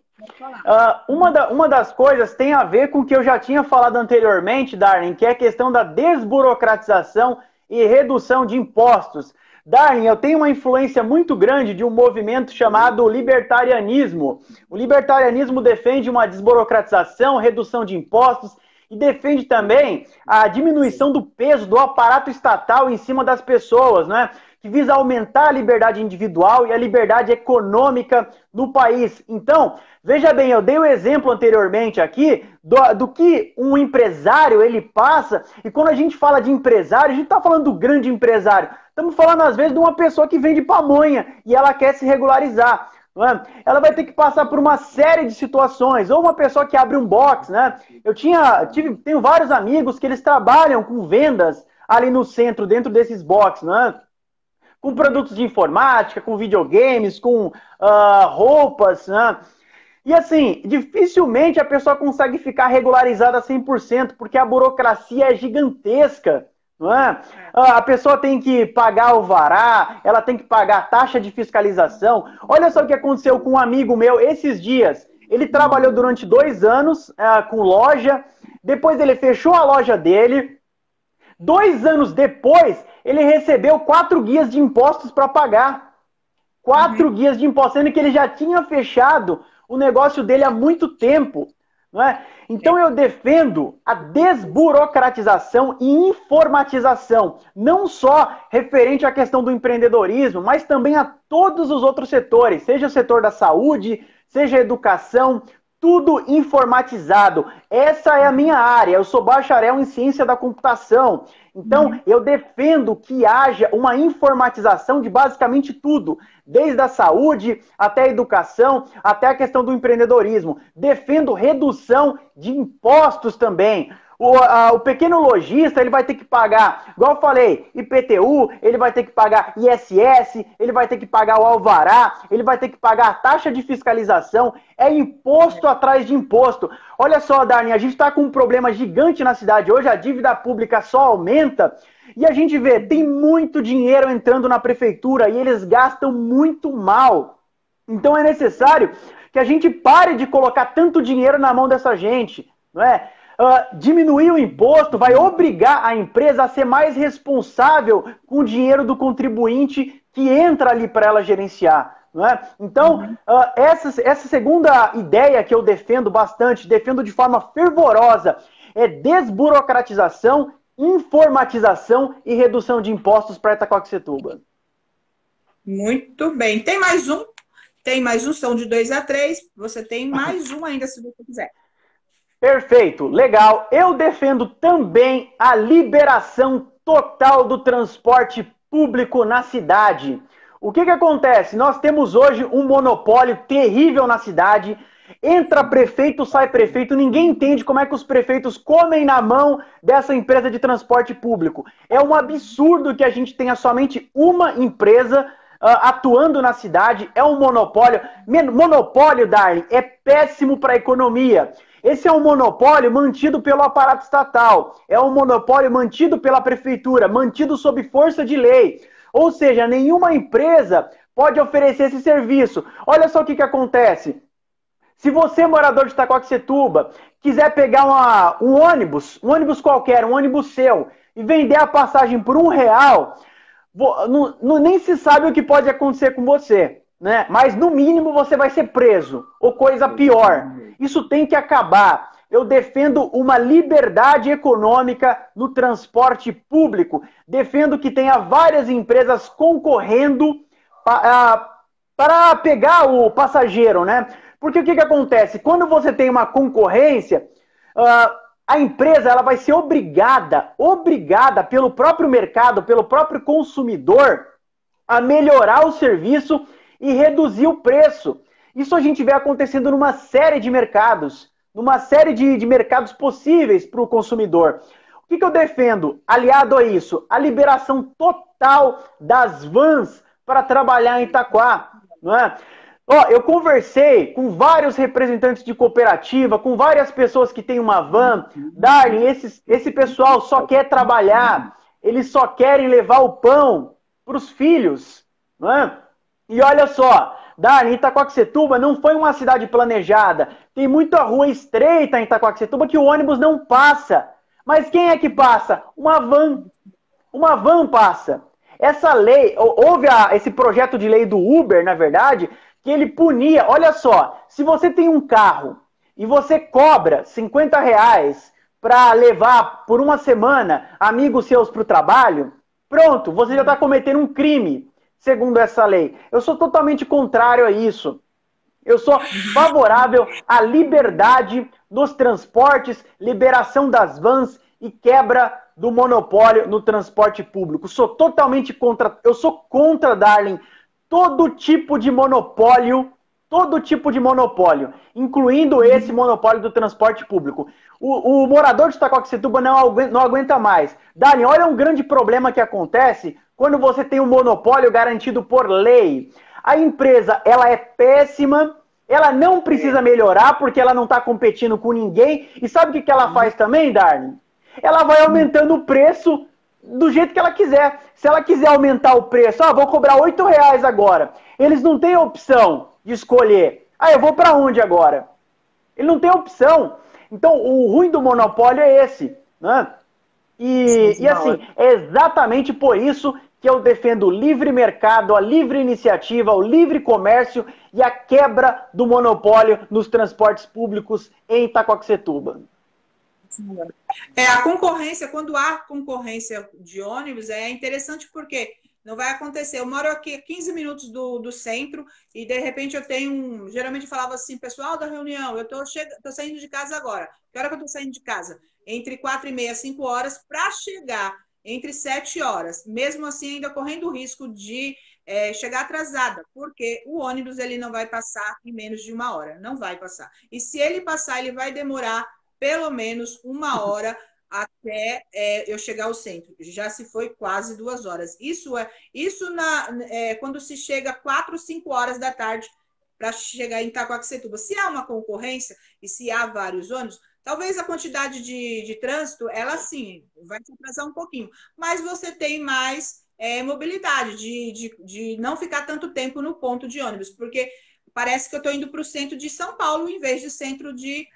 Uma das coisas tem a ver com o que eu já tinha falado anteriormente, Darlene, que é a questão da desburocratização e redução de impostos. Darlene, eu tenho uma influência muito grande de um movimento chamado libertarianismo. O libertarianismo defende uma desburocratização, redução de impostos e defende também a diminuição do peso do aparato estatal em cima das pessoas, né? Que visa aumentar a liberdade individual e a liberdade econômica no país. Então, veja bem, eu dei o exemplo anteriormente aqui do que um empresário ele passa, e quando a gente fala de empresário, a gente está falando do grande empresário. Estamos falando, às vezes, de uma pessoa que vende pamonha e ela quer se regularizar. Não é? Ela vai ter que passar por uma série de situações, ou uma pessoa que abre um box, né? Tenho vários amigos que eles trabalham com vendas ali no centro, dentro desses boxes, né? Com produtos de informática, com videogames, com roupas, né? E assim, dificilmente a pessoa consegue ficar regularizada 100%, porque a burocracia é gigantesca, não é? A pessoa tem que pagar alvará, ela tem que pagar taxa de fiscalização. Olha só o que aconteceu com um amigo meu esses dias. Ele trabalhou durante 2 anos com loja, depois ele fechou a loja dele, 2 anos depois, ele recebeu 4 guias de impostos para pagar. 4 guias de impostos, sendo que ele já tinha fechado o negócio dele há muito tempo. Não é? Então eu defendo a desburocratização e informatização, não só referente à questão do empreendedorismo, mas também a todos os outros setores, seja o setor da saúde, seja a educação, tudo informatizado. Essa é a minha área, eu sou bacharel em ciência da computação. Então, eu defendo que haja uma informatização de basicamente tudo, desde a saúde até a educação, até a questão do empreendedorismo. Defendo redução de impostos também. O pequeno lojista, ele vai ter que pagar, igual eu falei, IPTU, ele vai ter que pagar ISS, ele vai ter que pagar o alvará, ele vai ter que pagar a taxa de fiscalização, é imposto atrás de imposto. Olha só, Darlene, a gente está com um problema gigante na cidade hoje, a dívida pública só aumenta, e a gente vê, tem muito dinheiro entrando na prefeitura e eles gastam muito mal. Então é necessário que a gente pare de colocar tanto dinheiro na mão dessa gente, não é? Diminuir o imposto vai obrigar a empresa a ser mais responsável com o dinheiro do contribuinte que entra ali para ela gerenciar. Não é? Então, essa segunda ideia que eu defendo bastante, defendo de forma fervorosa, é desburocratização, informatização e redução de impostos para Itaquaquecetuba. Muito bem. Tem mais um? Tem mais um, são de 2 a 3. Você tem mais um ainda, se você quiser. Perfeito, legal. Eu defendo também a liberação total do transporte público na cidade. O que acontece? Nós temos hoje um monopólio terrível na cidade. Entra prefeito, sai prefeito. Ninguém entende como é que os prefeitos comem na mão dessa empresa de transporte público. É um absurdo que a gente tenha somente uma empresa atuando na cidade. É um monopólio. Monopólio, Darlene, é péssimo para a economia. Esse é um monopólio mantido pelo aparato estatal, é um monopólio mantido pela prefeitura, mantido sob força de lei. Ou seja, nenhuma empresa pode oferecer esse serviço. Olha só o que acontece. Se você, morador de Itaquaquecetuba, quiser pegar um ônibus qualquer, um ônibus seu, e vender a passagem por R$1, nem se sabe o que pode acontecer com você. Né? Mas no mínimo você vai ser preso, ou coisa pior. Isso tem que acabar. Eu defendo uma liberdade econômica no transporte público. Defendo que tenha várias empresas concorrendo para pegar o passageiro, né? Porque o que acontece? Quando você tem uma concorrência, a empresa ela vai ser obrigada pelo próprio mercado, pelo próprio consumidor, a melhorar o serviço e reduzir o preço. Isso a gente vê acontecendo numa série de mercados, numa série de mercados possíveis para o consumidor. O que eu defendo? Aliado a isso, a liberação total das vans para trabalhar em Itaquá. Não é? Eu conversei com vários representantes de cooperativa, com várias pessoas que têm uma van. Darlene, esse pessoal só quer trabalhar, eles só querem levar o pão para os filhos. Não é? E olha só, Darlene, Itaquaquecetuba não foi uma cidade planejada. Tem muita rua estreita em Itaquaquecetuba que o ônibus não passa. Mas quem é que passa? Uma van. Uma van passa. Essa lei, houve esse projeto de lei do Uber, na verdade, que ele punia. Olha só, se você tem um carro e você cobra R$50 para levar por uma semana amigos seus para o trabalho, pronto, você já está cometendo um crime. Segundo essa lei. Eu sou totalmente contrário a isso. Eu sou favorável à liberdade dos transportes, liberação das vans e quebra do monopólio no transporte público. Sou totalmente contra. Eu sou contra, Darlene, todo tipo de monopólio, incluindo esse monopólio do transporte público. O morador de Itaquaquecetuba não aguenta mais. Darlene, olha um grande problema que acontece quando você tem um monopólio garantido por lei. A empresa, ela é péssima, ela não precisa melhorar porque ela não está competindo com ninguém. E sabe o que ela faz também, Darlene? Ela vai aumentando o preço do jeito que ela quiser. Se ela quiser aumentar o preço, vou cobrar R$8 agora. Eles não têm opção de escolher. Eu vou para onde agora? Ele não tem opção. Então, o ruim do monopólio é esse, né? E assim, é exatamente por isso que eu defendo o livre mercado, a livre iniciativa, o livre comércio e a quebra do monopólio nos transportes públicos em Itacoaxetuba. A concorrência, quando há concorrência de ônibus, é interessante porque não vai acontecer. Eu moro aqui a 15 minutos do centro e, de repente, eu tenho geralmente eu falava assim, pessoal da reunião, eu tô saindo de casa agora. Que hora que eu tô saindo de casa? Entre 4h30 e 5 horas para chegar entre 7 horas. Mesmo assim, ainda correndo o risco de chegar atrasada, porque o ônibus ele não vai passar em menos de 1 hora. Não vai passar. E se ele passar, ele vai demorar pelo menos 1 hora até eu chegar ao centro. Já se foi quase 2 horas. Isso quando se chega 4, 5 horas da tarde para chegar em Itacoaxetuba. Se há uma concorrência e se há vários ônibus, talvez a quantidade de trânsito, ela sim, vai se atrasar um pouquinho. Mas você tem mais mobilidade de não ficar tanto tempo no ponto de ônibus, porque parece que eu estou indo para o centro de São Paulo em vez de centro de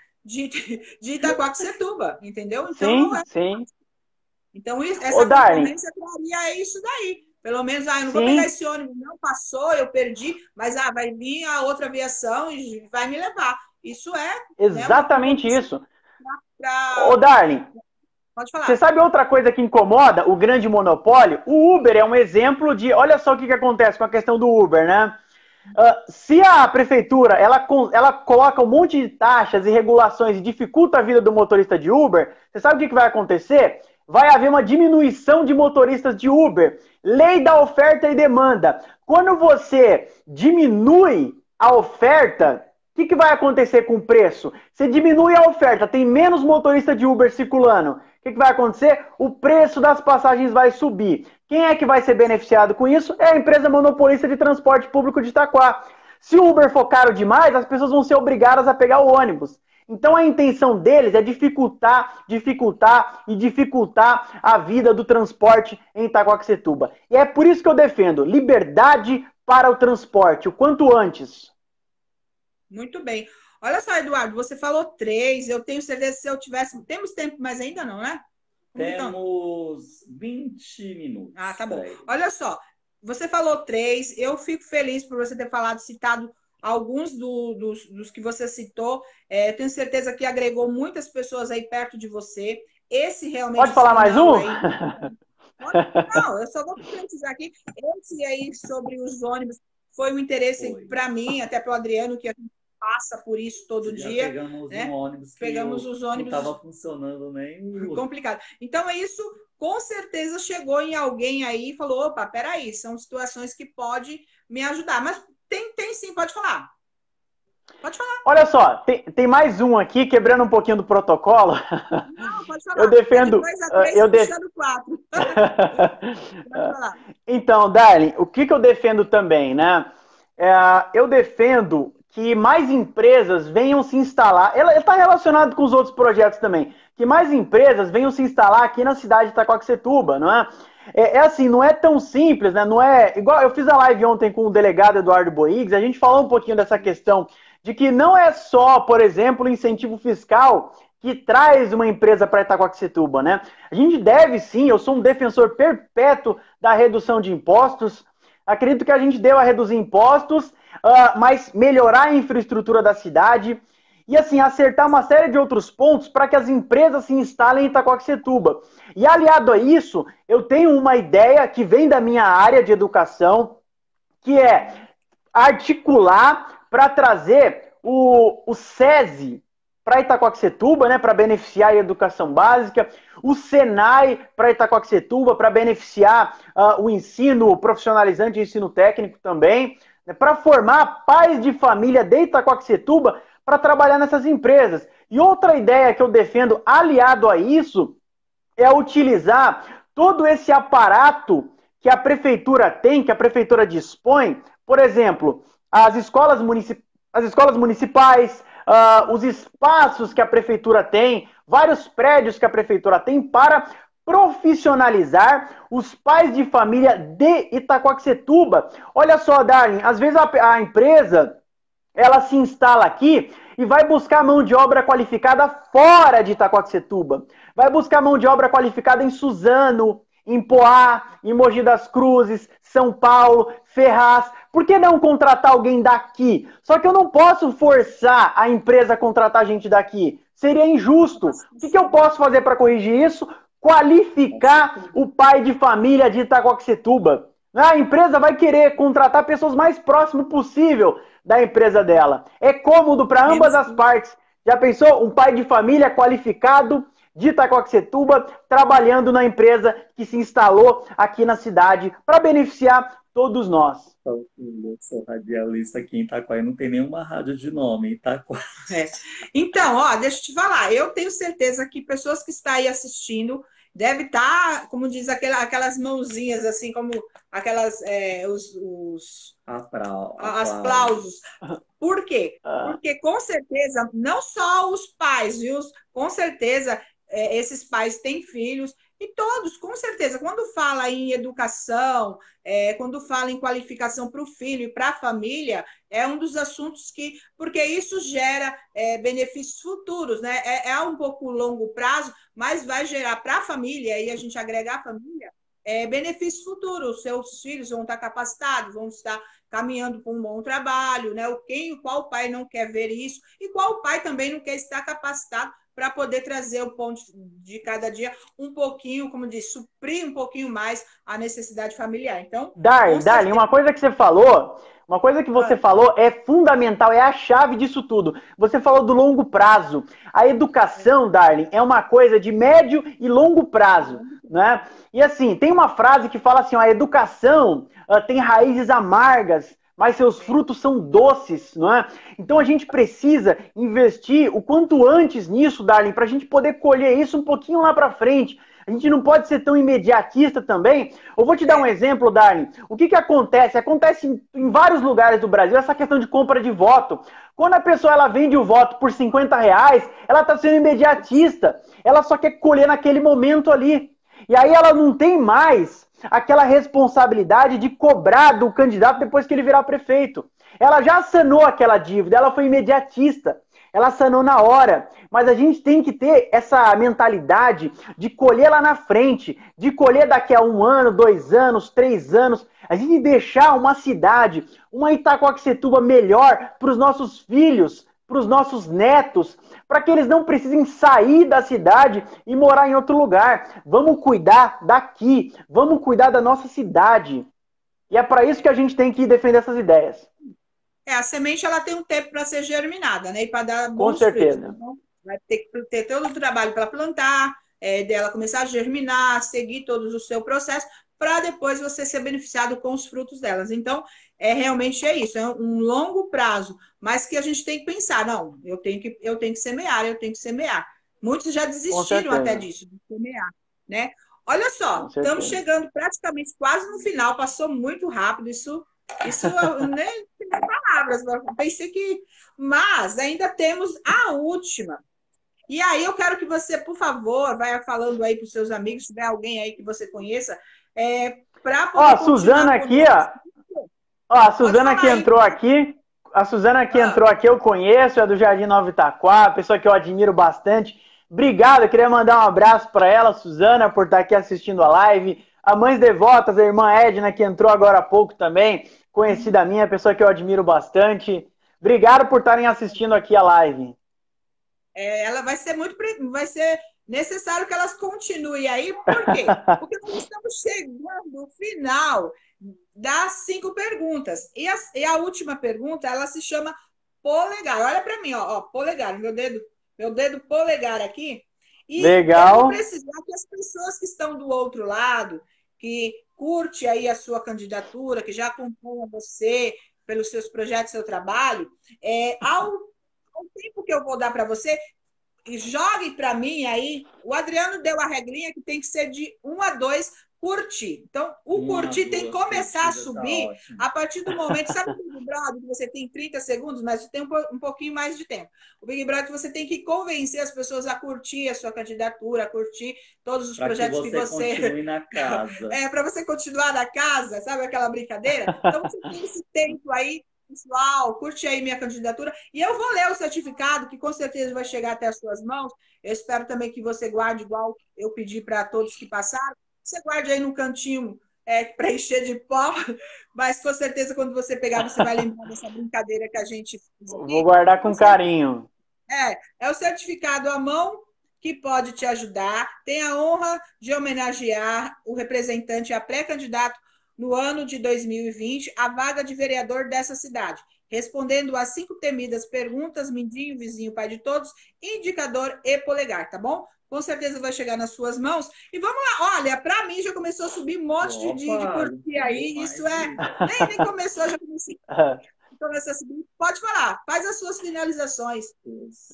Itacoaxetuba, entendeu? Então, sim. Então essa concorrência traria isso daí. Pelo menos, eu não vou pegar esse ônibus, não passou, eu perdi, mas vai vir a outra aviação e vai me levar. Isso exatamente isso. Ô, Darlene, pode falar. Você sabe outra coisa que incomoda o grande monopólio? O Uber é um exemplo de... Olha só o que acontece com a questão do Uber, né? Se a prefeitura ela coloca um monte de taxas e regulações e dificulta a vida do motorista de Uber, você sabe o que vai acontecer? Vai haver uma diminuição de motoristas de Uber. Lei da oferta e demanda. Quando você diminui a oferta, o que vai acontecer com o preço? Você diminui a oferta, tem menos motorista de Uber circulando. O que vai acontecer? O preço das passagens vai subir. Quem é que vai ser beneficiado com isso? É a empresa monopolista de transporte público de Itaquá. Se o Uber for caro demais, as pessoas vão ser obrigadas a pegar o ônibus. Então a intenção deles é dificultar a vida do transporte em Itacoaxetuba. E é por isso que eu defendo liberdade para o transporte, o quanto antes. Muito bem. Olha só, Eduardo, você falou 3, eu tenho certeza que se eu tivesse... Temos tempo, mas ainda não, né? Temos 20 minutos. Ah, tá bom. Olha só, você falou 3, eu fico feliz por você ter citado alguns dos que você citou. Tenho certeza que agregou muitas pessoas aí perto de você. Esse realmente... Pode falar mais um? Não, eu só vou precisar aqui. Esse aí sobre os ônibus foi um interesse para mim, até para o Adriano, que a gente passa por isso todo dia. Pegamos um ônibus os ônibus. Não estava funcionando nem. Complicado. Então, isso com certeza chegou em alguém aí e falou: opa, peraí, são situações que pode me ajudar. Mas tem sim, pode falar. Pode falar. Olha só, tem mais um aqui, quebrando um pouquinho do protocolo. Não, pode falar. Eu defendo. 4. Então, Darlene, o que eu defendo também, né? Eu defendo que mais empresas venham se instalar. Ela está relacionado com os outros projetos também. Que mais empresas venham se instalar aqui na cidade de Itacoaxetuba, não é? Assim, não é tão simples, né? Não é igual. Eu fiz a live ontem com o delegado Eduardo Boigues, a gente falou um pouquinho dessa questão de que não é só, por exemplo, o incentivo fiscal que traz uma empresa para Itacoaxetuba, né? A gente deve sim, eu sou um defensor perpétuo da redução de impostos. Acredito que a gente deva reduzir impostos, mas melhorar a infraestrutura da cidade e, assim, acertar uma série de outros pontos para que as empresas se instalem em Itacoaxetuba. E, aliado a isso, eu tenho uma ideia que vem da minha área de educação, que é articular para trazer o SESI para Itacoaxetuba, né, para beneficiar a educação básica, o Senai para Itacoaxetuba, para beneficiar o ensino profissionalizante e ensino técnico também, né, para formar pais de família de Itacoaxetuba para trabalhar nessas empresas. E outra ideia que eu defendo, aliado a isso, é utilizar todo esse aparato que a prefeitura tem, que a prefeitura dispõe, por exemplo, as escolas municipais, os espaços que a prefeitura tem, vários prédios que a prefeitura tem para profissionalizar os pais de família de Itacoaxetuba. Olha só, Darlene, às vezes a empresa ela se instala aqui e vai buscar mão de obra qualificada fora de Itacoaxetuba. Vai buscar mão de obra qualificada em Suzano, em Poá, em Mogi das Cruzes, São Paulo, Ferraz. Por que não contratar alguém daqui? Só que eu não posso forçar a empresa a contratar gente daqui. Seria injusto. O que eu posso fazer para corrigir isso? Qualificar o pai de família de Itacoaxetuba. A empresa vai querer contratar pessoas mais próximas possível da empresa dela. É cômodo para ambas as partes. Já pensou? Um pai de família qualificado de Itacoaxetuba trabalhando na empresa que se instalou aqui na cidade para beneficiar todos nós. Eu sou radialista aqui em Itaquá, não tem nenhuma rádio de nome em Itaquá. Então, ó, deixa eu te falar, eu tenho certeza que pessoas que estão aí assistindo devem estar, como diz, aquelas mãozinhas, assim, como aquelas, os aplausos. Por quê? Porque, com certeza, não só os pais, viu? Com certeza, esses pais têm filhos, e todos, com certeza, quando fala em educação, quando fala em qualificação para o filho e para a família, é um dos assuntos que, porque isso gera benefícios futuros, né? É um pouco longo prazo, mas vai gerar para a família, e a gente agregar a família, benefícios futuros. Os seus filhos vão estar capacitados, vão estar caminhando para um bom trabalho, né? Qual pai não quer ver isso, e qual pai também não quer estar capacitado para poder trazer o pão de cada dia um pouquinho, como diz, suprir um pouquinho mais a necessidade familiar. Então, Darlene, uma coisa que você falou é fundamental, é a chave disso tudo. Você falou do longo prazo. A educação, Darlene, é uma coisa de médio e longo prazo, né? E assim, tem uma frase que fala assim, ó, a educação tem raízes amargas, mas seus frutos são doces, não é? Então a gente precisa investir o quanto antes nisso, Darlene, para a gente poder colher isso um pouquinho lá para frente. A gente não pode ser tão imediatista também. Eu vou te dar um exemplo, Darlene. O que acontece? Acontece em vários lugares do Brasil essa questão de compra de voto. Quando a pessoa ela vende o voto por R$50, ela está sendo imediatista. Ela só quer colher naquele momento ali. E aí ela não tem mais aquela responsabilidade de cobrar do candidato depois que ele virar prefeito. Ela já sanou aquela dívida, ela foi imediatista, ela sanou na hora. Mas a gente tem que ter essa mentalidade de colher lá na frente, de colher daqui a 1 ano, 2 anos, 3 anos, a gente deixar uma cidade, uma Itacoaxetuba melhor para os nossos filhos, para os nossos netos, para que eles não precisem sair da cidade e morar em outro lugar. Vamos cuidar daqui, vamos cuidar da nossa cidade. E é para isso que a gente tem que defender essas ideias. A semente ela tem um tempo para ser germinada, né? E para dar bons frutos. Então, vai ter que ter todo o trabalho para plantar, dela começar a germinar, seguir todo o seu processo, para depois você ser beneficiado com os frutos delas. Então, realmente é isso, é um longo prazo, mas que a gente tem que pensar, não, eu tenho que semear. Muitos já desistiram até disso, de semear, né? Olha só, estamos chegando praticamente quase no final, passou muito rápido, isso eu nem tenho palavras, pensei que... Mas ainda temos a última. E aí eu quero que você, por favor, vai falando aí para os seus amigos, se tiver alguém aí que você conheça, para poder... Ó, a Suzana aqui, ó. A Suzana que entrou aqui. A Suzana que entrou aqui, eu conheço, é do Jardim Nova Itaquá, pessoa que eu admiro bastante. Obrigado, eu queria mandar um abraço para ela, Suzana, por estar aqui assistindo a live. A Mães Devotas, a irmã Edna, que entrou agora há pouco também, conhecida minha, pessoa que eu admiro bastante. Obrigado por estarem assistindo aqui a live. Ela vai ser necessário que elas continuem aí, por quê? Porque nós estamos chegando no final das 5 perguntas. E a última pergunta, ela se chama polegar. Olha para mim, ó, polegar, meu dedo polegar aqui. E legal. Eu vou precisar que as pessoas que estão do outro lado, que curte aí a sua candidatura, que já acompanha você pelos seus projetos, seu trabalho, ao tempo que eu vou dar para você, jogue para mim aí. O Adriano deu a regrinha que tem que ser de 1 a 2 curtir. Então, o curtir tem que começar a subir a partir do momento... Sabe o Big Brother, que você tem 30 segundos, mas você tem um pouquinho mais de tempo. O Big Brother, você tem que convencer as pessoas a curtir a sua candidatura, a curtir todos os projetos que você... continue na casa. Para você continuar na casa, sabe aquela brincadeira? Então, você tem esse tempo aí pessoal, curte aí minha candidatura. E eu vou ler o certificado, que com certeza vai chegar até as suas mãos. Eu espero também que você guarde, igual eu pedi para todos que passaram. Você guarde aí no cantinho para encher de pó, mas com certeza quando você pegar, você vai lembrar dessa brincadeira que a gente fez aqui. Vou guardar com carinho. É o certificado à mão que pode te ajudar. Tem a honra de homenagear o representante a pré-candidato no ano de 2020 à vaga de vereador dessa cidade, respondendo às 5 temidas perguntas, mindinho, vizinho, pai de todos, indicador e polegar, tá bom? Com certeza vai chegar nas suas mãos. E vamos lá, olha, para mim já começou a subir um monte de curtir aí. Isso nem começou, já comecei. Pode falar, faz as suas finalizações.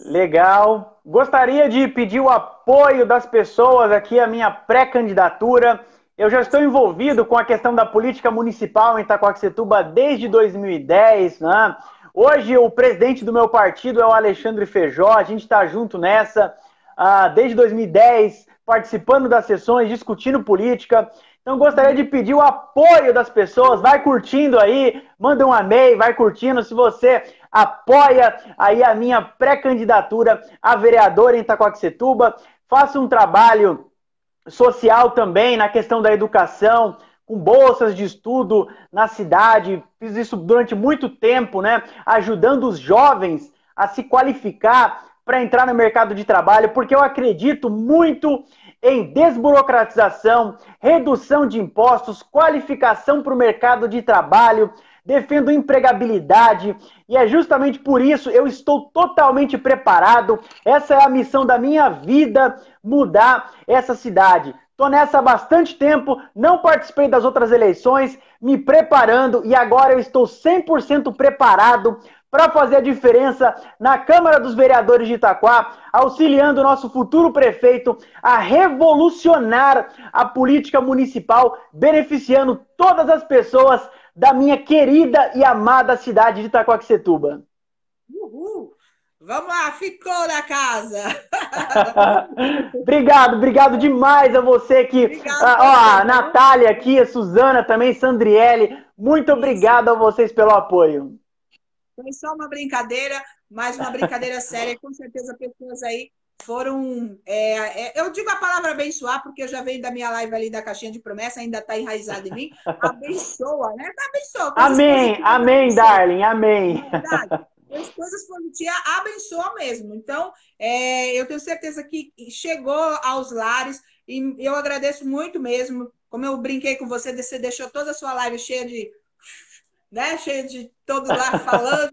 Legal. Gostaria de pedir o apoio das pessoas aqui à minha pré-candidatura. Eu já estou envolvido com a questão da política municipal em Itaquaquecetuba desde 2010, né? Hoje o presidente do meu partido é o Alexandre Feijó, a gente está junto nessa, desde 2010, participando das sessões, discutindo política. Então gostaria de pedir o apoio das pessoas, vai curtindo aí, manda um amei, vai curtindo, se você apoia aí a minha pré-candidatura a vereador em Itaquaquecetuba, faça um trabalho social também na questão da educação, com bolsas de estudo na cidade, fiz isso durante muito tempo, né, ajudando os jovens a se qualificar para entrar no mercado de trabalho, porque eu acredito muito em desburocratização, redução de impostos, qualificação para o mercado de trabalho, defendo empregabilidade e é justamente por isso eu estou totalmente preparado. Essa é a missão da minha vida, mudar essa cidade. Estou nessa há bastante tempo, não participei das outras eleições, me preparando e agora eu estou 100% preparado para fazer a diferença na Câmara dos Vereadores de Itaquá, auxiliando o nosso futuro prefeito a revolucionar a política municipal, beneficiando todas as pessoas da minha querida e amada cidade de Itaquaquecetuba. Uhul! Vamos lá, ficou na casa! Obrigado demais a você que... a Natália aqui, a Suzana também, Sandriele, muito obrigado a vocês pelo apoio. Foi só uma brincadeira, mas uma brincadeira séria. Com certeza pessoas aí foram... eu digo a palavra abençoar, porque eu já venho da minha live ali da caixinha de promessa, ainda está enraizada em mim. Abençoa, né? Abençoa. Amém, darling, amém. É verdade. As coisas positivas abençoam mesmo. Então, eu tenho certeza que chegou aos lares e eu agradeço muito mesmo. Como eu brinquei com você deixou toda a sua live cheia de... né? Cheio de todo lá falando,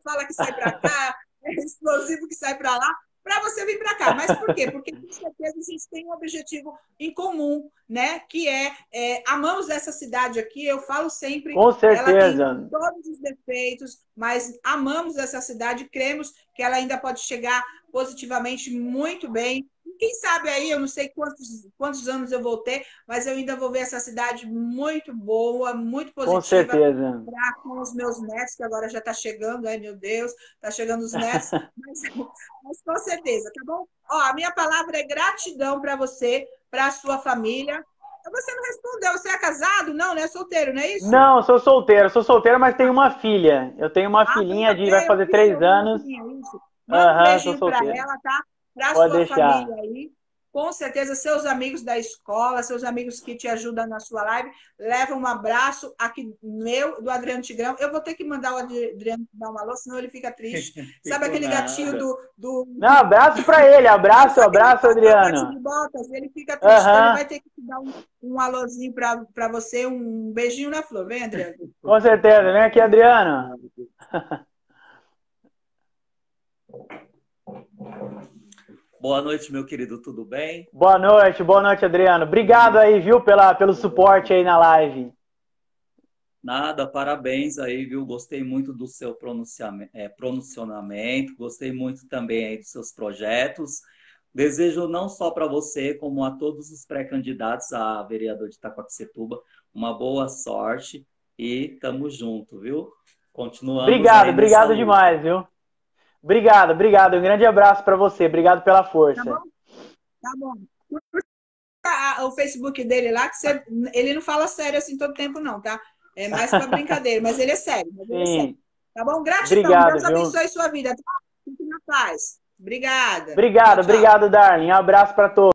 fala que sai para cá, é explosivo que sai para lá, para você vir para cá. Mas por quê? Porque com certeza a gente tem um objetivo em comum, né? Que amamos essa cidade aqui, eu falo sempre, com certeza. Ela tem todos os defeitos, mas amamos essa cidade, cremos que ela ainda pode chegar positivamente muito bem. Quem sabe aí, eu não sei quantos anos eu vou ter, mas eu ainda vou ver essa cidade muito boa, muito positiva. Com certeza. Com os meus netos, que agora já está chegando, ai meu Deus, está chegando os netos, mas com certeza, tá bom? Ó, a minha palavra é gratidão para você, para a sua família. Você não respondeu, você é casado? Não, né? Solteiro, não é isso? Não, sou solteiro, mas tenho uma filha. Eu tenho uma filhinha vai fazer 3 anos. Manda um beijinho para ela, tá? Para a sua deixar. família aí. Com certeza, seus amigos da escola, seus amigos que te ajudam na sua live, levam um abraço aqui do Adriano Tigrão. Eu vou ter que mandar o Adriano dar um alô, senão ele fica triste. Sabe aquele gatinho do... Não, abraço para ele, abraço, Adriano. De botas, ele fica triste, então ele vai ter que dar um alôzinho para você, um beijinho na flor. Vem, Adriano. Com certeza, vem aqui, Adriano. Boa noite, meu querido, tudo bem? Boa noite, Adriano. Obrigado aí, viu, pelo suporte aí na live. Nada, parabéns aí, viu? Gostei muito do seu pronunciamento, gostei muito também aí dos seus projetos. Desejo não só para você, como a todos os pré-candidatos a vereador de Itaquaquecetuba, uma boa sorte e tamo junto, viu? Continuamos. Obrigado demais, viu? Obrigado. Um grande abraço para você. Obrigado pela força. Tá bom. O Facebook dele lá, que ele não fala sério assim todo tempo, não, tá? É mais para brincadeira, mas ele é sério. Mas ele é sério. Sim. Tá bom? Gratidão. Obrigado, Deus viu? abençoe sua vida. Fique na paz. Obrigada. Obrigado, Tchau, tchau. obrigado, Darlene. Um abraço para todos.